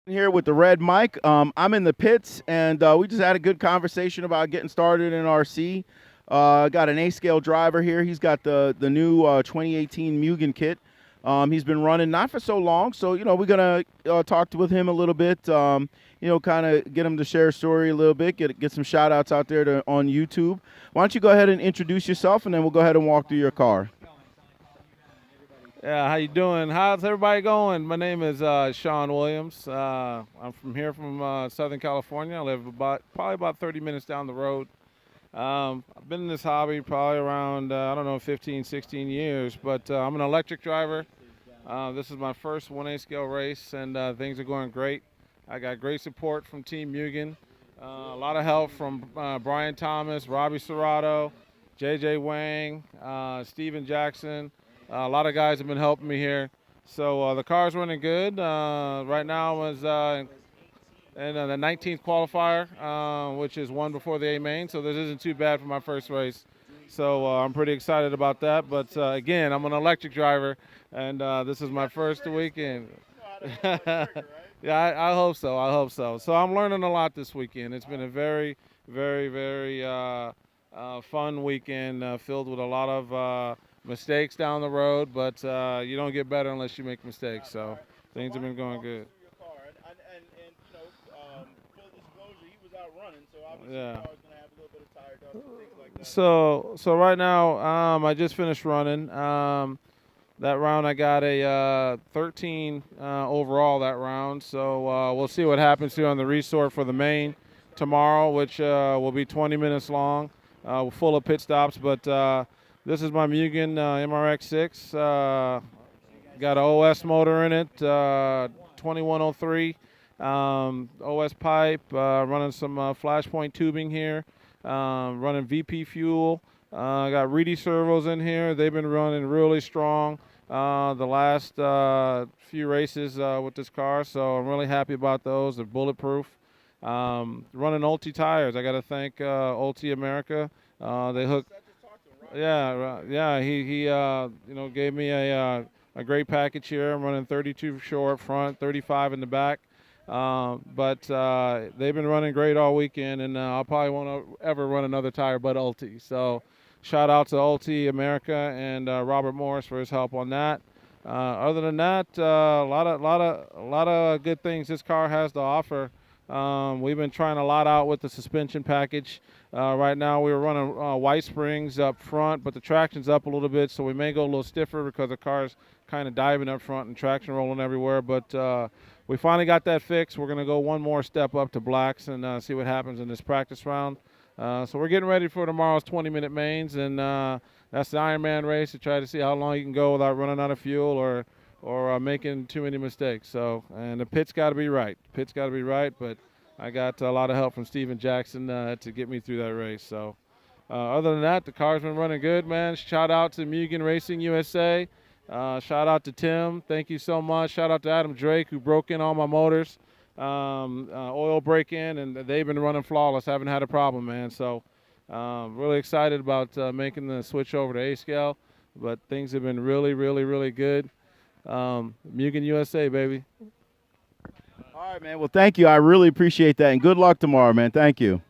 Here with the red mic. I'm in the pits, and we just had a good conversation about getting started in RC. Got an A-scale driver here. He's got the new 2018 Mugen kit. He's been running not for so long, so we're gonna talk with him a little bit. Kind of get him to share a story a little bit. Get some shout outs out there on YouTube. Why don't you go ahead and introduce yourself, and then we'll go ahead and walk through your car. Yeah, how you doing? How's everybody going? My name is Shawn Williams. I'm from here from Southern California. I live probably about 30 minutes down the road. I've been in this hobby probably around, I don't know, 15, 16 years, but I'm an electric driver. This is my first 1A scale race, and things are going great. I got great support from Team Mugen. A lot of help from Brian Thomas, Robbie Serrato, JJ Wang, Steven Jackson. A lot of guys have been helping me here. So the car's running good. Right now is in the 19th qualifier, which is one before the A main. So this isn't too bad for my first race. So I'm pretty excited about that. But again, I'm an electric driver, and this is my first weekend. Yeah, I hope so. I hope so. So I'm learning a lot this weekend. It's been a very, very, very fun weekend filled with a lot of mistakes down the road, but you don't get better unless you make mistakes. So things have been going good. Full disclosure, he was out running, so obviously Yeah. the car's gonna have a little bit of tire dust and things like that. So right now, I just finished running. That round I got a 13 overall that round. So we'll see what happens here on the resort for the main tomorrow, which will be 20 minutes long, full of pit stops. But this is my Mugen MRX6. Got an OS motor in it, 2103. OS pipe, running some flashpoint tubing here, running VP fuel. Got Reedy servos in here. They've been running really strong the last few races with this car, so I'm really happy about those. They're bulletproof. Running Ulti tires. I got to thank Ulti America. They hooked. Yeah. He gave me a great package here. I'm running 32 short front, 35 in the back. But they've been running great all weekend, and I probably won't ever run another tire but Ulti. So shout out to Ulti America and Robert Morris for his help on that. Other than that, a lot of good things this car has to offer. We've been trying a lot out with the suspension package. Right now we were running white springs up front, but the traction's up a little bit, so we may go a little stiffer because the car's kind of diving up front and traction rolling everywhere. But we finally got that fixed. We're going to go one more step up to blacks and see what happens in this practice round. So we're getting ready for tomorrow's 20-minute mains, and that's the Ironman race to try to see how long you can go without running out of fuel or making too many mistakes. So, and the pit's got to be right. Pit's got to be right, but I got a lot of help from Steven Jackson to get me through that race. So other than that, the car's been running good, man. Shout out to Mugen Racing USA. Shout out to Tim. Thank you so much. Shout out to Adam Drake, who broke in all my motors, oil break-in, and they've been running flawless. Haven't had a problem, man. So really excited about making the switch over to A-scale, but things have been really, really, really good. Mugen USA, baby. All right, man. Well, thank you. I really appreciate that, and good luck tomorrow, man. Thank you.